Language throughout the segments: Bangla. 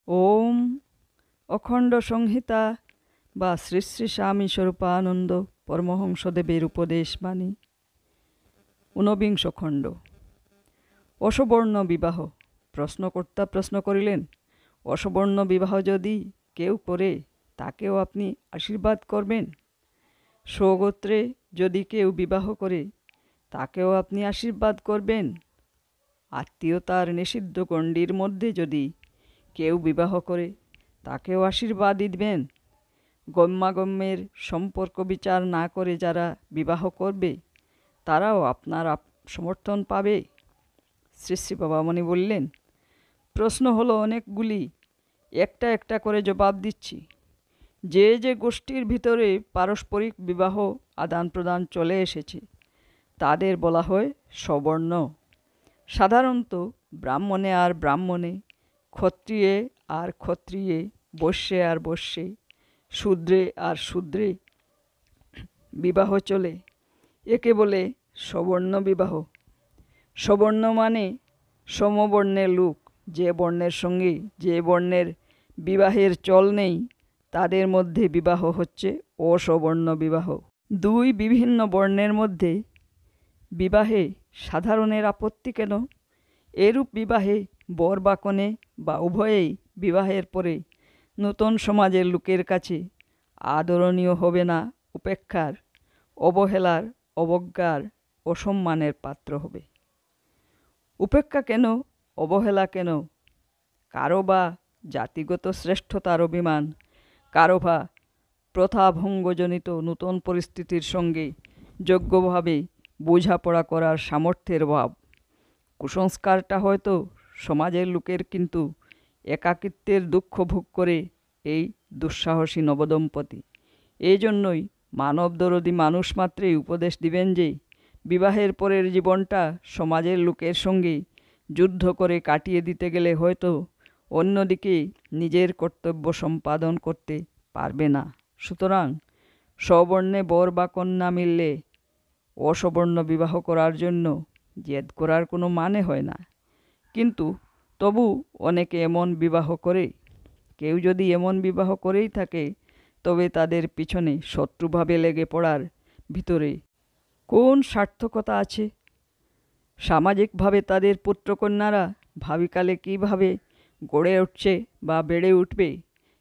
ওম অখণ্ড সংহিতা বা শ্রী শ্রী স্বামী স্বরূপানন্দ পরমহংসদেবের উপদেশ বাণী। ঊনবিংশ খণ্ড। অসবর্ণ বিবাহ। প্রশ্নকর্তা প্রশ্ন করিলেন, অসবর্ণ বিবাহ যদি কেউ করে তাকেও আপনি আশীর্বাদ করবেন? স্বগোত্রে যদি কেউ বিবাহ করে তাকেও আপনি আশীর্বাদ করবেন? আত্মীয়তার নিষিদ্ধ গণ্ডির মধ্যে যদি কেউ বিবাহ করে তাকেও আশীর্বাদ দিবেন? গম্যাগম্যের সম্পর্ক বিচার না করে যারা বিবাহ করবে তারাও আপনার সমর্থন পাবে? শ্রী শ্রী বাবামণি বললেন, প্রশ্ন হলো অনেকগুলি, একটা একটা করে জবাব দিচ্ছি। যে যে গোষ্ঠীর ভিতরে পারস্পরিক বিবাহ আদান প্রদান চলে এসেছে তাদের বলা হয় সবর্ণ। সাধারণত ব্রাহ্মণে আর ব্রাহ্মণে, ক্ষত্রিয়ে আর ক্ষত্রিয়ে, বৈশ্যে আর বৈশ্যে, শূদ্রে আর শূদ্রে বিবাহ চলে। একে বলে সবর্ণ বিবাহ। সবর্ণ মানে সমবর্ণের লোক। যে বর্ণের সঙ্গে যে বর্ণের বিবাহের চল নেই তাদের মধ্যে বিবাহ হচ্ছে অসবর্ণ বিবাহ। দুই বিভিন্ন বর্ণের মধ্যে বিবাহে সাধারণের আপত্তি কেন? এরূপ বিবাহে বর বা কনে বা উভয়েই বিবাহের পরে নূতন সমাজের লোকের কাছে আদরণীয় হবে না, উপেক্ষার, অবহেলার, অবজ্ঞার, অসম্মানের পাত্র হবে। উপেক্ষা কেন, অবহেলা কেন? কারো বা জাতিগত শ্রেষ্ঠতার অভিমান, কারো বা প্রথাভঙ্গজনিত নূতন পরিস্থিতির সঙ্গে যোগ্যভাবে বোঝাপড়া করার সামর্থ্যের অভাব। কুসংস্কারটা হয়তো সমাজের লোকের, কিন্তু একাকিত্বের দুঃখ ভোগ করে এই দুঃসাহসী নবদম্পতি। এই জন্যই মানবদরদী মানুষ মাত্রেই উপদেশ দিবেন যে বিবাহের পরের জীবনটা সমাজের লোকের সঙ্গে যুদ্ধ করে কাটিয়ে দিতে গেলে হয়তো অন্যদিকে নিজের কর্তব্য সম্পাদন করতে পারবে না। সুতরাং সবর্ণে বর বা কন্যা মিললে অসবর্ণ বিবাহ করার জন্য জেদ করার কোনো মানে হয় না। কিন্তু তবু অনেকে এমন বিবাহ করে। কেউ যদি এমন বিবাহ করেই থাকে তবে তাদের পিছনে শত্রুভাবে লেগে পড়ার ভিতরে কোন সার্থকতা আছে? সামাজিকভাবে তাদের পুত্রকন্যারা ভাবিকালে কীভাবে গড়ে উঠছে বা বেড়ে উঠবে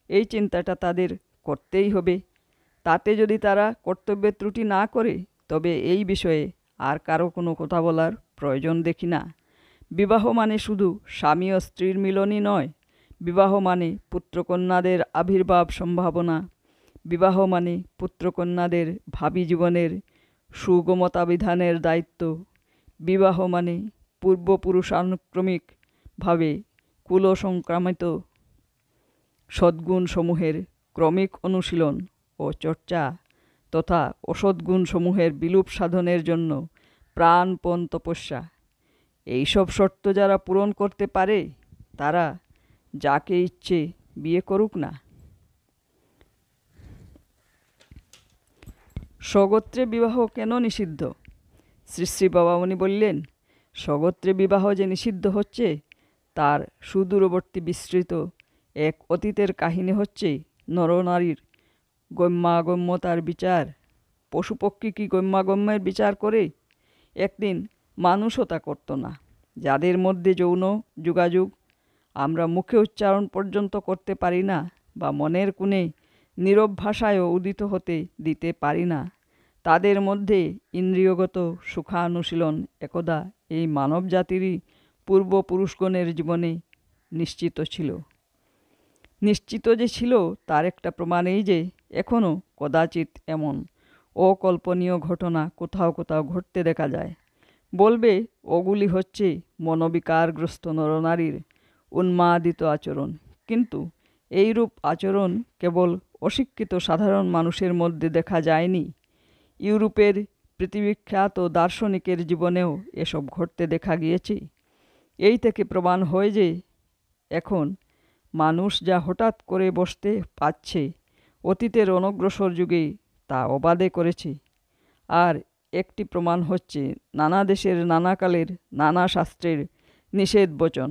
এই চিন্তাটা তাদের করতেই হবে। তাতে যদি তারা কর্তব্যের ত্রুটি না করে তবে এই বিষয়ে আর কারো কোনো কথা বলার প্রয়োজন দেখি না। বিবাহ মানে শুধু স্বামী ও স্ত্রীর মিলনই নয়। বিবাহ মানে পুত্রকন্যাদের আবির্ভাব সম্ভাবনা। বিবাহ মানে পুত্রকন্যাদের ভাবি জীবনের সুগমতা বিধানের দায়িত্ব। বিবাহ মানে পূর্বপুরুষানুক্রমিকভাবে কুলসংক্রামিত সদ্গুণসমূহের ক্রমিক অনুশীলন ও চর্চা তথা অসদ্গুণসমূহের বিলুপ সাধনের জন্য প্রাণপণ তপস্যা। এইসব শর্ত যারা পূরণ করতে পারে তারা যাকে ইচ্ছে বিয়ে করুক না। স্বগোত্রে বিবাহ কেন নিষিদ্ধ? শ্রী শ্রী বাবামণি বললেন, স্বগোত্রে বিবাহ যে নিষিদ্ধ হচ্ছে তার সুদূরবর্তী বিস্তৃত এক অতীতের কাহিনী হচ্ছে নরনারীর গম্যাগম্যতার বিচার। পশুপক্ষী কি গম্যাগম্যের বিচার করে? একদিন মানুষও তা করত না। যাদের মধ্যে যৌন যোগাযোগ আমরা মুখে উচ্চারণ পর্যন্ত করতে পারি না বা মনের কোণে নীরব ভাষায়ও উদিত হতে দিতে পারি না, তাদের মধ্যে ইন্দ্রিয়গত সুখানুশীলন একদা এই মানব জাতিরই পূর্বপুরুষগণের জীবনে নিশ্চিত ছিল। নিশ্চিত যে ছিল তার একটা প্রমাণ এই যে এখনও কদাচিৎ এমন অকল্পনীয় ঘটনা কোথাও কোথাও ঘটতে দেখা যায়। বলবে ওগুলি হচ্ছে মনোবিকারগ্রস্ত নরনারীর উন্মাদিত আচরণ, কিন্তু এইরূপ আচরণ কেবল অশিক্ষিত সাধারণ মানুষের মধ্যে দেখা যায়নি। ইউরোপের পৃথিবীখ্যাত দার্শনিকের জীবনেও এসব ঘটতে দেখা গিয়েছে। এই থেকে প্রমাণ হয় যে এখন মানুষ যা হঠাৎ করে বসতে পারছে অতীতের অনগ্রসর যুগে তা অবাধে করেছে। আর একটি প্রমাণ হচ্ছে নানা দেশের নানা কালের নানা শাস্ত্রের নিষেধ বচন।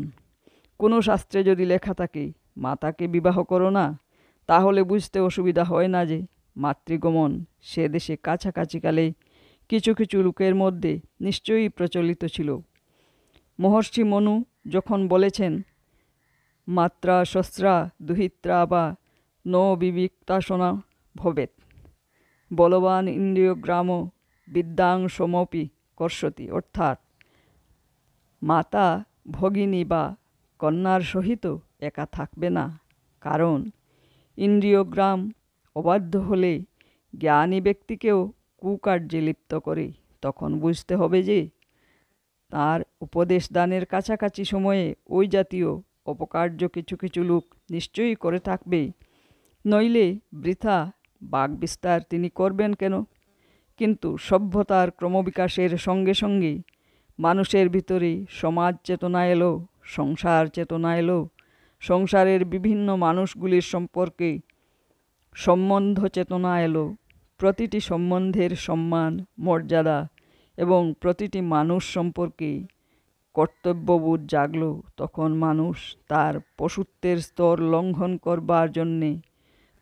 কোনো শাস্ত্রে যদি লেখা থাকে মাতাকে বিবাহ করো না, তাহলে বুঝতে অসুবিধা হয় না যে মাতৃগমন সে দেশে কাছাকাছিকালে কিছু কিছু লোকের মধ্যে নিশ্চয়ই প্রচলিত ছিল। মহর্ষি মনু যখন বলেছেন মাত্রা শস্ত্রা দুহিত্রা বা ন বিবিক্তাসনা ভবেত, বলবান ইন্দ্রিয়গ্রাম বিদ্যাং সমপি কর্ষতি, অর্থাৎ মাতা ভগিনী বা কন্যার সহিত একা থাকবে না, কারণ ইন্দ্রিয়গ্রাম অবাধ্য হলে জ্ঞানী ব্যক্তিকেও কুকার্যে লিপ্ত করে। তখন বুঝতে হবে যে তার উপদেশ দানের কাছাকাছি সময়ে ওই জাতীয় অপকার্য কিছু কিছু লোক নিশ্চয়ই করে থাকবে, নইলে বৃথা বাকবিস্তার তিনি করবেন কেন? কিন্তু সভ্যতার ক্রমবিকাশের সঙ্গে সঙ্গে মানুষের ভিতরে সমাজ চেতনা এলো, সংসার চেতনা এলো, সংসারের বিভিন্ন মানুষগুলির সম্পর্কে সম্বন্ধ চেতনা এলো, প্রতিটি সম্বন্ধের সম্মান মর্যাদা এবং প্রতিটি মানুষ সম্পর্কে কর্তব্যবোধ জাগলো। তখন মানুষ তার পশুত্বের স্তর লঙ্ঘন করবার জন্যে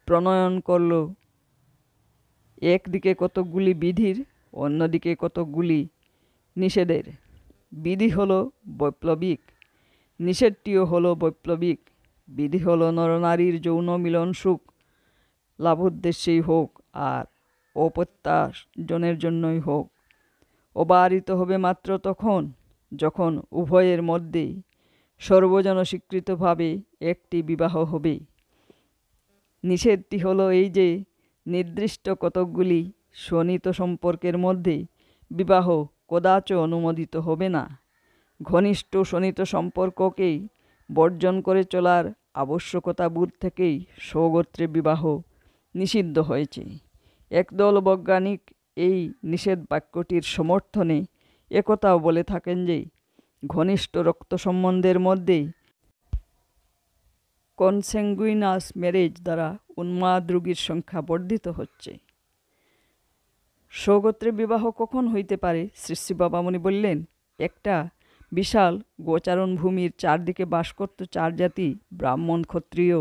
প্রণয়ন করল একদিকে কতকগুলি বিধির, অন্যদিকে কতকগুলি নিষেধের। বিধি হলো বৈপ্লবিক, নিষেধটিও হলো বৈপ্লবিক। বিধি হলো নরনারীর যৌন মিলন সুখ লাভোদ্দেশ্যেই হোক আর অপ্রত্যাশনের জন্যই হোক, অবারিত হবে মাত্র তখন যখন উভয়ের মধ্যেই সর্বজন স্বীকৃতভাবে একটি বিবাহ হবে। নিষেধটি হলো এই যে নির্দিষ্ট কতকগুলি শোণিত সম্পর্কের মধ্যে বিবাহ কদাচ অনুমোদিত হবে না। ঘনিষ্ঠ শোণিত সম্পর্ককেই বর্জন করে চলার আবশ্যকতা বোধ থেকেই স্বগোত্রে বিবাহ নিষিদ্ধ হয়েছে। একদল বৈজ্ঞানিক এই নিষেধ বাক্যটির সমর্থনে একথাও বলে থাকেন যে ঘনিষ্ঠ রক্ত সম্বন্ধের মধ্যেই কনস্যাঙ্গুইনাস ম্যারেজ দ্বারা উন্মাদ রোগীর সংখ্যা বর্ধিত হচ্ছে। স্বগোত্রে বিবাহ কখন হইতে পারে? শ্রী শ্রী বাবামণি বললেন, একটা বিশাল গোচারণ ভূমির চারদিকে বাস করত চার জাতি, ব্রাহ্মণ, ক্ষত্রিয়,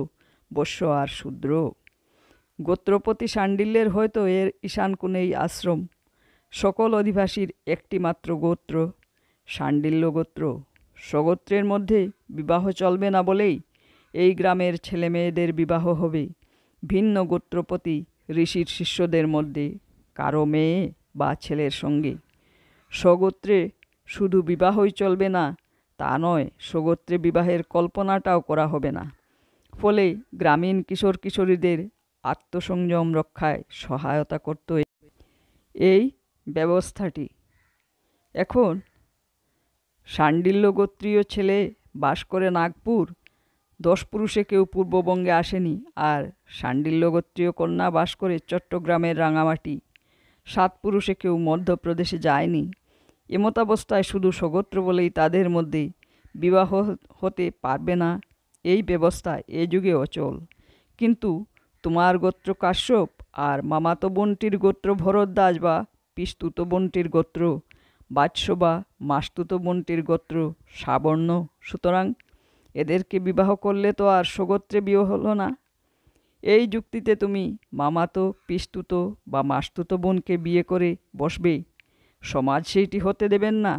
বৈশ্য আর শূদ্র। গোত্রপতি শাণ্ডিল্যের হয়তো এর ঈশান কোণেই আশ্রম। সকল অধিবাসীর একটি মাত্র গোত্র, শাণ্ডিল্য গোত্র। স্বগোত্রের মধ্যে বিবাহ চলবে না বলেই এই গ্রামের ছেলে মেয়েদের বিবাহ হবে ভিন্ন গোত্রপতি ঋষির শিষ্যদের মধ্যে কারো মেয়ে বা ছেলের সঙ্গে। স্বগোত্রে শুধু বিবাহই চলবে না তা নয়, স্বগোত্রে বিবাহের কল্পনাটাও করা হবে না। ফলে গ্রামীণ কিশোর কিশোরীদের আত্মসংযম রক্ষায় সহায়তা করত এই ব্যবস্থাটি। এখন শাণ্ডিল্য গোত্রীয় ছেলে বাস করে নাগপুর, 10 পুরুষে কেউ পূর্ববঙ্গে আসেনি, আর শাণ্ডিল্য গোত্রীয় কন্যা বাস করে চট্টগ্রামের রাঙামাটি, 7 পুরুষে কেউ মধ্যপ্রদেশে যায়নি। এমতাবস্থায় শুধু স্বগোত্র বলেই তাদের মধ্যে বিবাহ হতে পারবে না, এই ব্যবস্থা এ যুগে অচল। কিন্তু তোমার গোত্র কাশ্যপ আর মামাতো বোনটির গোত্র ভরদ্বাজ বা পিস্তুত বোনটির গোত্র বাৎস বা মাস্তুত বোনটির গোত্র সাবর্ণ, সুতরাং এদেরকে বিবাহ করলে তো আর স্বগোত্রে বিয়ে হলো না। এই যুক্তিতে তুমি মামাতো, পিস্তুত বা মাস্তুত বোনকে বিয়ে করে বসবে, সমাজ সেইটি হতে দেবেন না।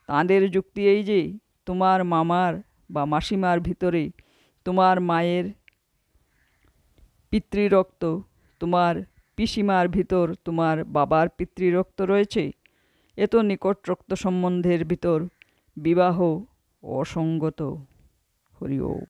তাঁদের যুক্তি এই যে তোমার মামার বা মাসিমার ভিতরে তোমার মায়ের পিতৃরক্ত, তোমার পিসিমার ভিতর তোমার বাবার পিতৃরক্ত রয়েছে। এত নিকট রক্ত সম্বন্ধের ভিতর বিবাহ অসঙ্গত। হরি ওম।